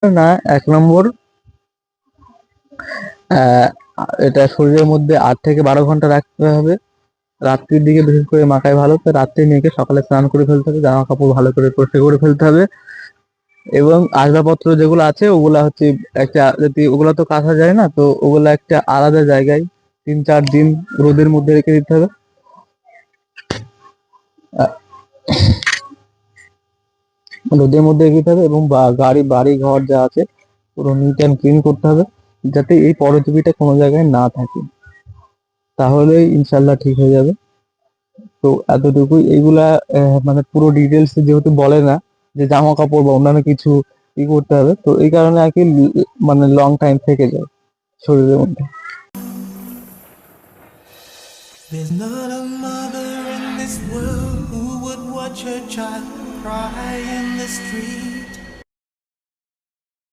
না, ১ নম্বর আহ, এটা শরীরের মধ্যে ৮ থেকে ১২ ঘন্টা রাখতে হবে। রাত্রির দিকে বিশেষ করে মাখায় ভালো, তো রাত্রে মেখে সকালে স্নান করে ফেলতে হবে, জামা কাপড় ভালো করে পরিষ্কার করে ফেলতে হবে। এবং আসবাবপত্র যেগুলো আছে ওগুলা হচ্ছে একটা, যদি ওগুলা তো কাচা যায় না, তো ওগুলা একটা আলাদা জায়গায় ৩-৪ দিন রোদের মধ্যে রেখে দিতে হবে। আহ, রোদের মধ্যে রেখে দিতে হবে এবং বাড়ি ঘর যা আছে পুরো নিট অ্যান্ড ক্লিন করতে হবে, যাতে এই পরজীবীটা কোনো জায়গায় না থাকে। তাহলেই ইনশাল্লাহ ঠিক হয়ে যাবে। তো এতটুকুই, এইগুলা মানে পুরো ডিটেলস যেহেতু বলে না যে জামা কাপড় বা অন্যান্য কিছু করতে হবে, তো এই কারণে আর কি মানে লং টাইম থেকে যায় শরীরের মধ্যে। There's not a mother in this world who would watch her child cry in the street.